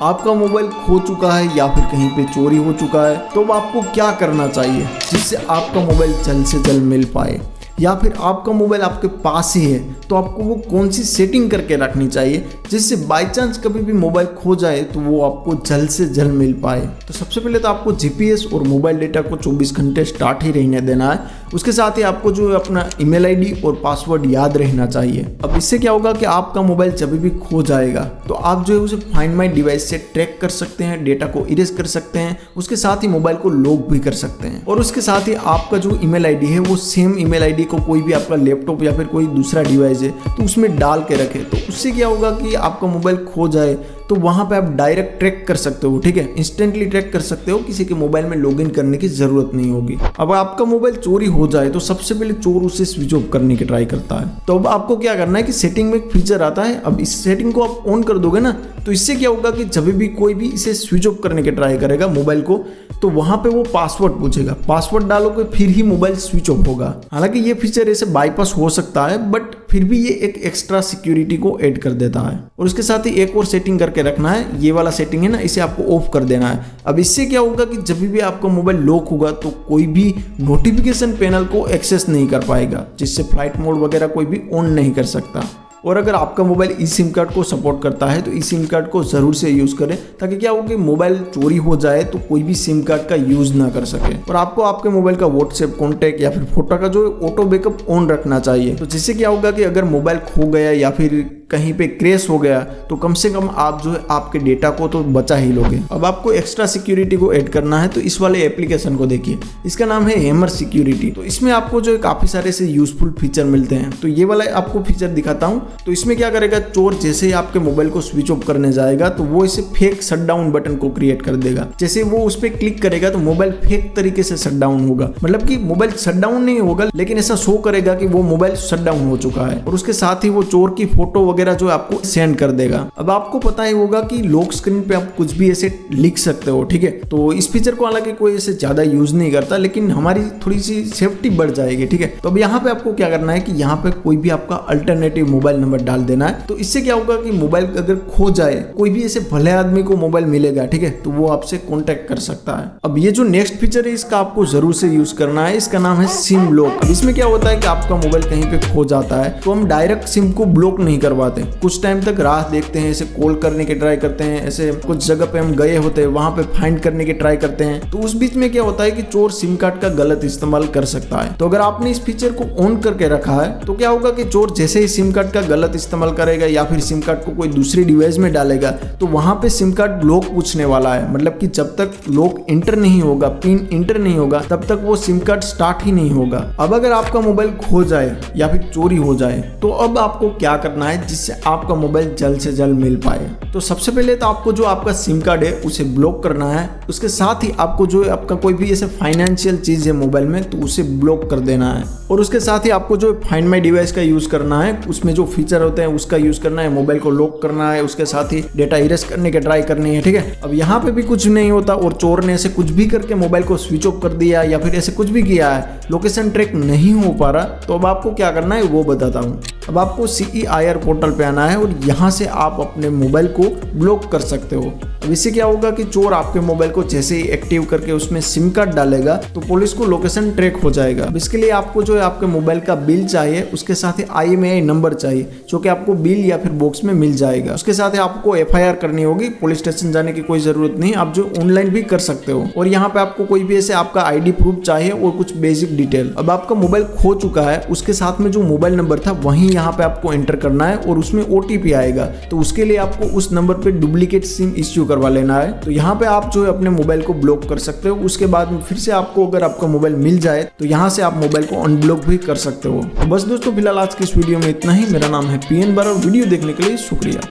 आपका मोबाइल खो चुका है या फिर कहीं पे चोरी हो चुका है, तो अब आपको क्या करना चाहिए जिससे आपका मोबाइल जल्द से जल्द मिल पाए। या फिर आपका मोबाइल आपके पास ही है तो आपको वो कौन सी सेटिंग करके रखनी चाहिए जिससे बाय चांस कभी भी मोबाइल खो जाए तो वो आपको जल्द से जल्द मिल पाए। तो सबसे पहले तो आपको जीपीएस और मोबाइल डेटा को 24 घंटे स्टार्ट ही रहने देना है। उसके साथ ही आपको जो है अपना ईमेल आईडी और पासवर्ड याद रहना चाहिए। अब इससे क्या होगा कि आपका मोबाइल जब भी खो जाएगा तो आप जो है उसे फाइंड माई डिवाइस से ट्रैक कर सकते हैं, डेटा को इरेज कर सकते हैं, उसके साथ ही मोबाइल को लॉक भी कर सकते हैं। और उसके साथ ही आपका जो ईमेल आईडी है वो सेम ईमेल आईडी को कोई भी आपका लैपटॉप या फिर कोई दूसरा डिवाइस है तो उसमें डाल के रखे। तो उससे क्या होगा कि आपका मोबाइल खो जाए तो वहां पे आप डायरेक्ट ट्रैक कर सकते हो, ठीक है, इंस्टेंटली ट्रैक कर सकते हो, किसी के मोबाइल में लॉगिन करने की जरूरत नहीं होगी। अब आपका मोबाइल चोरी हो जाए तो सबसे पहले चोर उसे स्विच ऑफ करने की ट्राई करता है। तो अब आपको क्या करना है कि सेटिंग में एक फीचर आता है, अब इस सेटिंग को आप ऑन कर दोगे ना तो इससे क्या होगा कि जब भी कोई भी इसे स्विच ऑफ करने की ट्राई करेगा मोबाइल को तो वहां पे वो पासवर्ड पूछेगा, पासवर्ड डालोगे फिर ही मोबाइल स्विच ऑफ होगा। हालांकि ये फीचर ऐसे बाईपास हो सकता है बट फिर भी ये एक एक्स्ट्रा सिक्योरिटी को ऐड कर देता है। और उसके साथ ही एक और सेटिंग करके रखना है, ये वाला सेटिंग है ना, इसे आपको ऑफ कर देना है। अब इससे क्या होगा कि जब भी आपका मोबाइल लॉक होगा तो कोई भी नोटिफिकेशन पैनल को एक्सेस नहीं कर पाएगा, जिससे फ्लाइट मोड वगैरह कोई भी ऑन नहीं कर सकता। और अगर आपका मोबाइल ई सिम कार्ड को सपोर्ट करता है तो ई सिम कार्ड को ज़रूर से यूज़ करें ताकि क्या हो कि मोबाइल चोरी हो जाए तो कोई भी सिम कार्ड का यूज़ ना कर सके। और आपको आपके मोबाइल का व्हाट्सएप कॉन्टैक्ट या फिर फोटो का जो ऑटो बैकअप ऑन रखना चाहिए। तो जिससे क्या होगा कि अगर मोबाइल खो गया या फिर कहीं पे क्रैश हो गया तो कम से कम आप जो है आपके डेटा को तो बचा ही लोगे। अब आपको एक्स्ट्रा सिक्योरिटी को ऐड करना है तो इस वाले एप्लीकेशन को देखिए, इसका नाम है हैमर सिक्योरिटी। तो इसमें आपको जो है काफ़ी सारे से यूजफुल फीचर मिलते हैं। तो ये वाला आपको फीचर दिखाता हूँ। तो इसमें क्या करेगा, चोर जैसे ही आपके मोबाइल को स्विच ऑफ करने जाएगा तो वो इसे फेक शटडाउन बटन को क्रिएट कर देगा। जैसे वो उस पर क्लिक करेगा तो मोबाइल फेक तरीके से शटडाउन होगा, मतलब कि मोबाइल शटडाउन नहीं होगा लेकिन ऐसा शो करेगा कि वो मोबाइल शटडाउन हो चुका है। और उसके साथ ही वो चोर की फोटो वगैरह जो आपको सेंड कर देगा। अब आपको पता ही होगा कि लॉक स्क्रीन पे आप कुछ भी ऐसे लिख सकते हो, ठीक है। तो इस फीचर को हालांकि कोई ऐसे ज्यादा यूज नहीं करता लेकिन हमारी थोड़ी सी सेफ्टी बढ़ जाएगी, ठीक है। तो अब यहाँ पे आपको क्या करना है कि यहाँ पे कोई भी आपका अल्टरनेटिव मोबाइल नंबर डाल देना है। तो इससे क्या होगा कि मोबाइल अगर खो जाए, कोई भी ऐसे भले आदमी को मोबाइल मिलेगा, ठीक है, तो वो आपसे कॉन्टेक्ट कर सकता है। अब ये जो नेक्स्ट फीचर है इसका आपको जरूर से यूज करना है, इसका नाम है सिम लॉक। इसमें क्या होता है कि आपका मोबाइल कहीं पे खो जाता है तो हम डायरेक्ट सिम को ब्लॉक नहीं करवाते, कुछ टाइम तक राह देखते हैं, ऐसे कॉल करने की ट्राई करते हैं, ऐसे कुछ जगह पे हम गए होते हैं वहां पे फाइंड करने की ट्राई करते हैं। तो उस बीच में क्या होता है कि चोर सिम कार्ड का गलत इस्तेमाल कर सकता है। तो अगर आपने इस फीचर को ऑन करके रखा है तो क्या होगा कि चोर जैसे ही सिम कार्ड का गलत इस्तेमाल करेगा या फिर सिम कार्ड को कोई दूसरी डिवाइस में डालेगा तो वहां पे सिम कार्ड लॉक पूछने वाला है। मतलब कि जब तक लॉक इंटर नहीं होगा, पिन इंटर नहीं होगा, तब तक वो सिम कार्ड स्टार्ट ही नहीं होगा। अब अगर आपका मोबाइल खो जाए या फिर चोरी हो जाए तो अब आपको क्या करना है जिससे आपका मोबाइल जल्द से जल्द मिल पाए। तो सबसे पहले तो आपको जो आपका सिम कार्ड है उसे ब्लॉक करना है। उसके साथ ही आपको जो है आपका कोई भी ऐसे फाइनेंशियल चीज है मोबाइल में तो उसे ब्लॉक कर देना है। और उसके साथ ही आपको जो फाइंड माई डिवाइस का यूज करना है, उसमें जो फीचर होते हैं उसका यूज करना है, मोबाइल को लॉक करना है, उसके साथ ही डेटा इरेज करने की ट्राई करनी है, ठीक है। अब यहाँ पे भी कुछ नहीं होता और चोर ने ऐसे कुछ भी करके मोबाइल को स्विच ऑफ कर दिया या फिर ऐसे कुछ भी किया है, लोकेशन ट्रैक नहीं हो पा रहा, तो अब आपको क्या करना है वो बताता हूँ। अब आपको CEIR पोर्टल पे आना है और यहाँ से आप अपने मोबाइल को ब्लॉक कर सकते हो। अब इससे क्या होगा कि चोर आपके मोबाइल को जैसे ही एक्टिव करके उसमें सिम कार्ड डालेगा तो पुलिस को लोकेशन ट्रैक हो जाएगा। अब इसके लिए आपको जो है आपके मोबाइल का बिल चाहिए, उसके साथ ही IMEI नंबर चाहिए जो कि आपको बिल या फिर बॉक्स में मिल जाएगा। उसके साथ ही आपको FIR करनी होगी, पुलिस स्टेशन जाने की कोई जरूरत नहीं, आप जो ऑनलाइन भी कर सकते हो। और यहाँ पे आपको कोई भी ऐसे आपका ID प्रूफ चाहिए और कुछ बेसिक डिटेल। अब आपका मोबाइल खो चुका है, उसके साथ में जो मोबाइल नंबर था वही यहाँ पे आपको एंटर करना है और उसमें OTP आएगा। तो उसके लिए आपको उस नंबर पे डुप्लीकेट सिम इश्यू करवा लेना है। तो यहाँ पे आप जो है अपने मोबाइल को ब्लॉक कर सकते हो। उसके बाद में फिर से आपको अगर आपका मोबाइल मिल जाए तो यहाँ से आप मोबाइल को अनब्लॉक भी कर सकते हो। तो बस दोस्तों फिलहाल आज की इस वीडियो में इतना ही। मेरा नाम है PN bar और वीडियो देखने के लिए शुक्रिया।